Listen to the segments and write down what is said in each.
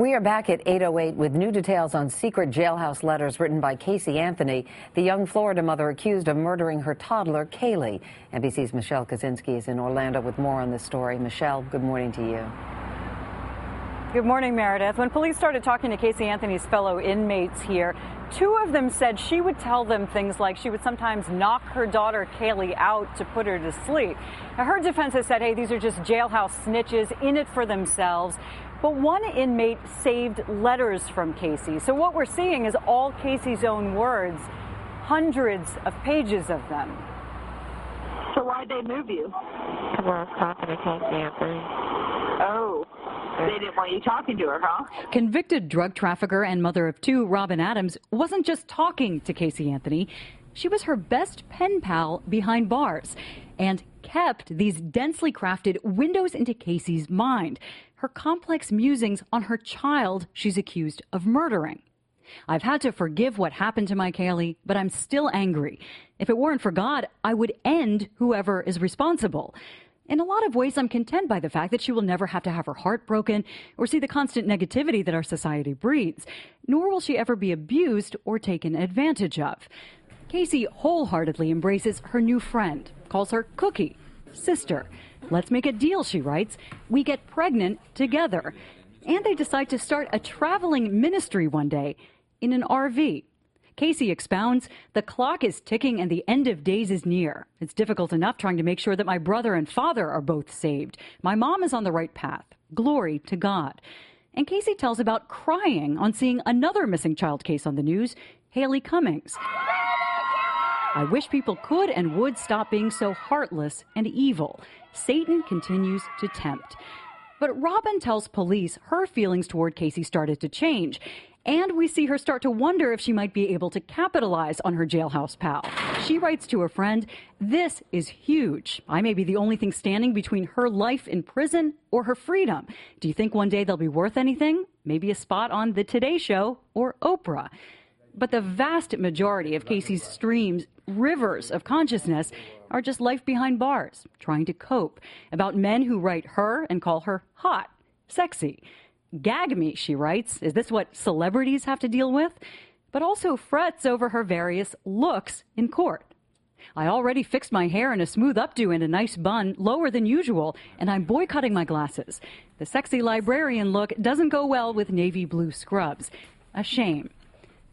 We are back at 8:08 with new details on secret jailhouse letters written by Casey Anthony, the young Florida mother accused of murdering her toddler, Kaylee. NBC's Michelle Kaczynski is in Orlando with more on this story. Michelle, good morning to you. Good morning, Meredith. When police started talking to Casey Anthony's fellow inmates here, two of them said she would tell them things like she would sometimes knock her daughter Kaylee out to put her to sleep. Now, her defense has said, hey, these are just jailhouse snitches in it for themselves. But one inmate saved letters from Casey. So what we're seeing is all Casey's own words, hundreds of pages of them. So why'd they move you? Because I was talking to Casey Anthony. Oh. They didn't want you talking to her, huh? Convicted drug trafficker and mother of two, Robin Adams, wasn't just talking to Casey Anthony. She was her best pen pal behind bars and kept these densely crafted windows into Casey's mind, her complex musings on her child she's accused of murdering. I've had to forgive what happened to my Kaylee, but I'm still angry. If it weren't for God, I would end whoever is responsible. In a lot of ways, I'm content by the fact that she will never have to have her heart broken or see the constant negativity that our society breeds, nor will she ever be abused or taken advantage of. Casey wholeheartedly embraces her new friend, calls her Cookie, sister. Let's make a deal, she writes. We get pregnant together. And they decide to start a traveling ministry one day in an RV. Casey expounds, the clock is ticking and the end of days is near. It's difficult enough trying to make sure that my brother and father are both saved. My mom is on the right path. Glory to God. And Casey tells about crying on seeing another missing child case on the news, Haley Cummings. I wish people could and would stop being so heartless and evil. Satan continues to tempt. But Robin tells police her feelings toward Casey started to change. And we see her start to wonder if she might be able to capitalize on her jailhouse pal. She writes to a friend, this is huge. I may be the only thing standing between her life in prison or her freedom. Do you think one day they'll be worth anything? Maybe a spot on The Today Show or Oprah. But the vast majority of Casey's streams, rivers of consciousness, are just life behind bars, trying to cope, about men who write her and call her hot, sexy. Gag me, she writes. Is this what celebrities have to deal with? But also frets over her various looks in court. I already fixed my hair in a smooth updo and a nice bun, lower than usual, and I'm boycotting my glasses. The sexy librarian look doesn't go well with navy blue scrubs. A shame.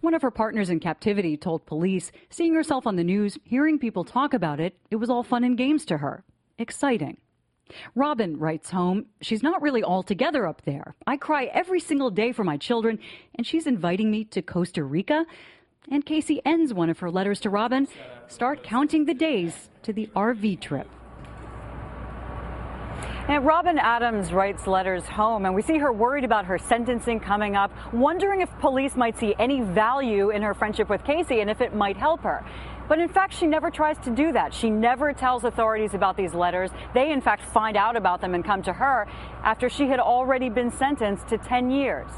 One of her partners in captivity told police, seeing herself on the news, hearing people talk about it, it was all fun and games to her. Exciting. Robin writes home, she's not really all together up there. I cry every single day for my children, and she's inviting me to Costa Rica. And Casey ends one of her letters to Robin, start counting the days to the RV trip. And Robin Adams writes letters home, and we see her worried about her sentencing coming up, wondering if police might see any value in her friendship with Casey and if it might help her. But in fact, she never tries to do that. She never tells authorities about these letters. They, in fact, find out about them and come to her after she had already been sentenced to 10 years.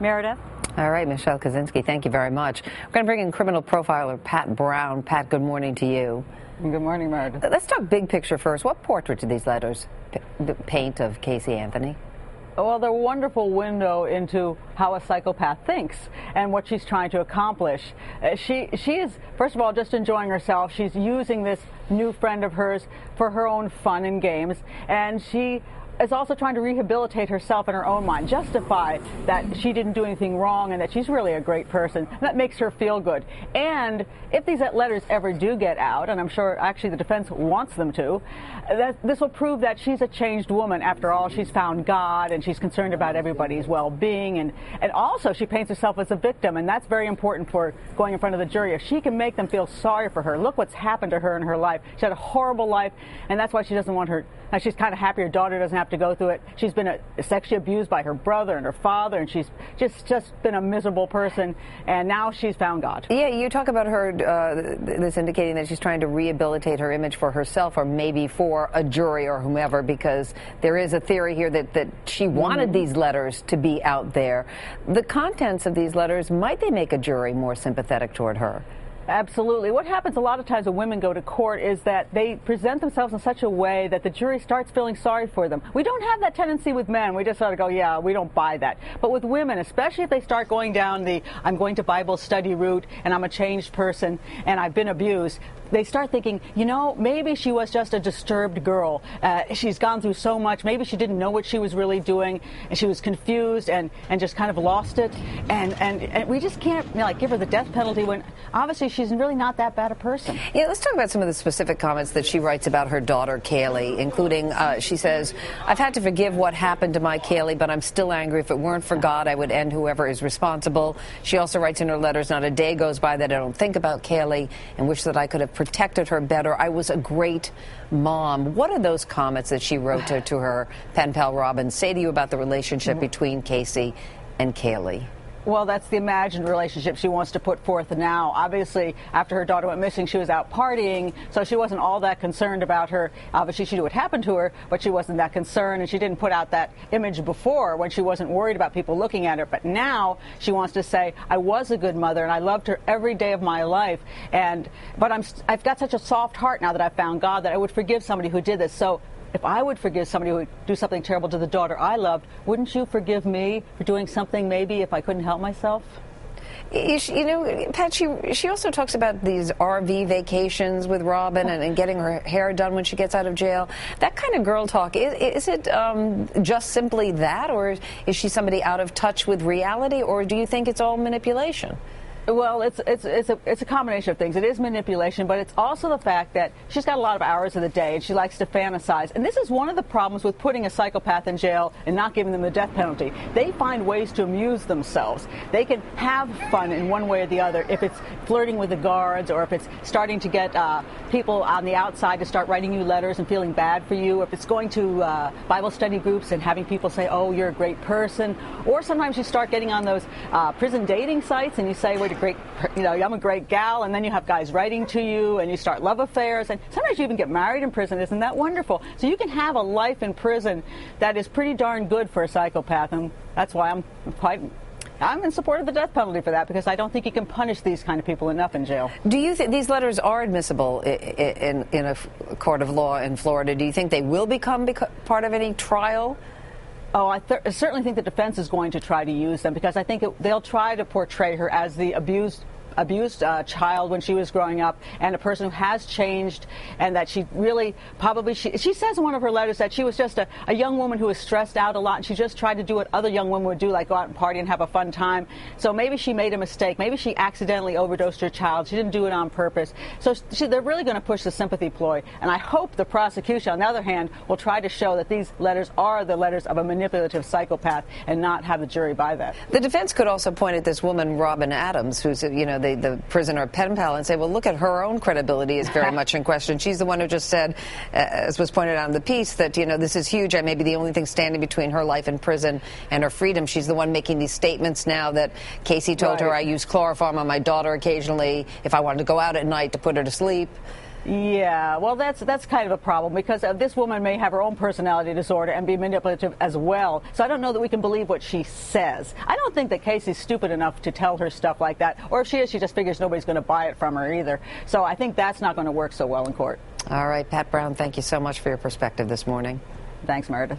Meredith? All right, Michelle Kaczynski, thank you very much. We're going to bring in criminal profiler Pat Brown. Pat, good morning to you. Good morning, Meredith. Let's talk big picture first. What portrait do these letters paint of Casey Anthony? Well, they're a wonderful window into how a psychopath thinks and what she's trying to accomplish. She is, first of all, just enjoying herself. She's using this new friend of hers for her own fun and games, and she is also trying to rehabilitate herself in her own mind, justify that she didn't do anything wrong and that she's really a great person. That makes her feel good. And if these letters ever do get out, and I'm sure actually the defense wants them to, this will prove that she's a changed woman. After all, she's found God and she's concerned about everybody's well-being. And also she paints herself as a victim, and that's very important for going in front of the jury. If she can make them feel sorry for her, look what's happened to her in her life. She had a horrible life, and that's why she doesn't want her. Now, she's kind of happy her daughter doesn't have to go through it. She's been sexually abused by her brother and her father, and she's just been a miserable person, and now she's found God. Yeah, you talk about her, this indicating that she's trying to rehabilitate her image for herself or maybe for a jury or whomever, because there is a theory here that she wanted these letters to be out there. The contents of these letters, might they make a jury more sympathetic toward her? Absolutely. What happens a lot of times when women go to court is that they present themselves in such a way that the jury starts feeling sorry for them. We don't have that tendency with men. We just sort of go, yeah, we don't buy that. But with women, especially if they start going down the I'm going to Bible study route and I'm a changed person and I've been abused, they start thinking, you know, maybe she was just a disturbed girl. She's gone through so much. Maybe she didn't know what she was really doing, and she was confused and just kind of lost it. And we just can't, you know, like, give her the death penalty when obviously she's really not that bad a person. Yeah, let's talk about some of the specific comments that she writes about her daughter, Kaylee, including, she says, I've had to forgive what happened to my Kaylee, but I'm still angry. If it weren't for God, I would end whoever is responsible. She also writes in her letters, not a day goes by that I don't think about Kaylee and wish that I could have protected her better. I was a great mom. What are those comments that she wrote to her pen pal Robin say to you about the relationship between Casey and Kaylee? Well, that's the imagined relationship she wants to put forth now. Obviously, after her daughter went missing, she was out partying, so she wasn't all that concerned about her. Obviously, she knew what happened to her, but she wasn't that concerned, and she didn't put out that image before when she wasn't worried about people looking at her. But now she wants to say, I was a good mother, and I loved her every day of my life. But I've got such a soft heart now that I've found God that I would forgive somebody who did this. So if I would forgive somebody who would do something terrible to the daughter I loved, wouldn't you forgive me for doing something maybe if I couldn't help myself? You know, Pat, she also talks about these RV vacations with Robin and getting her hair done when she gets out of jail. That kind of girl talk, is it just simply that, or is she somebody out of touch with reality, or do you think it's all manipulation? Well, it's a combination of things. It is manipulation, but it's also the fact that she's got a lot of hours of the day and she likes to fantasize. And this is one of the problems with putting a psychopath in jail and not giving them the death penalty. They find ways to amuse themselves. They can have fun in one way or the other. If it's flirting with the guards, or if it's starting to get people on the outside to start writing you letters and feeling bad for you, or if it's going to Bible study groups and having people say, oh, you're a great person. Or sometimes you start getting on those prison dating sites and you say, wait, I'm a great gal, and then you have guys writing to you and you start love affairs, and sometimes you even get married in prison. Isn't that wonderful? So you can have a life in prison that is pretty darn good for a psychopath, and that's why I'm in support of the death penalty for that, because I don't think you can punish these kind of people enough in jail. Do you think these letters are admissible in a court of law in Florida? Do you think they will become part of any trial? Oh, I certainly think the defense is going to try to use them, because I think they'll try to portray her as the abused child when she was growing up, and a person who has changed, and that she really probably, she says in one of her letters that she was just a young woman who was stressed out a lot, and she just tried to do what other young women would do, like go out and party and have a fun time. So maybe she made a mistake. Maybe she accidentally overdosed her child. She didn't do it on purpose. So they're really going to push the sympathy ploy, and I hope the prosecution, on the other hand, will try to show that these letters are the letters of a manipulative psychopath and not have the jury buy that. The defense could also point at this woman, Robin Adams, who's, you know, the prisoner pen pal, and say, well, look at her own credibility is very much in question. She's the one who just said, as was pointed out in the piece, that, you know, this is huge. I may be the only thing standing between her life in prison and her freedom. She's the one making these statements now that Casey told her, I use chloroform on my daughter occasionally if I wanted to go out at night to put her to sleep. Yeah, well, that's kind of a problem, because this woman may have her own personality disorder and be manipulative as well. So I don't know that we can believe what she says. I don't think that Casey's stupid enough to tell her stuff like that. Or if she is, she just figures nobody's going to buy it from her either. So I think that's not going to work so well in court. All right, Pat Brown, thank you so much for your perspective this morning. Thanks, Meredith.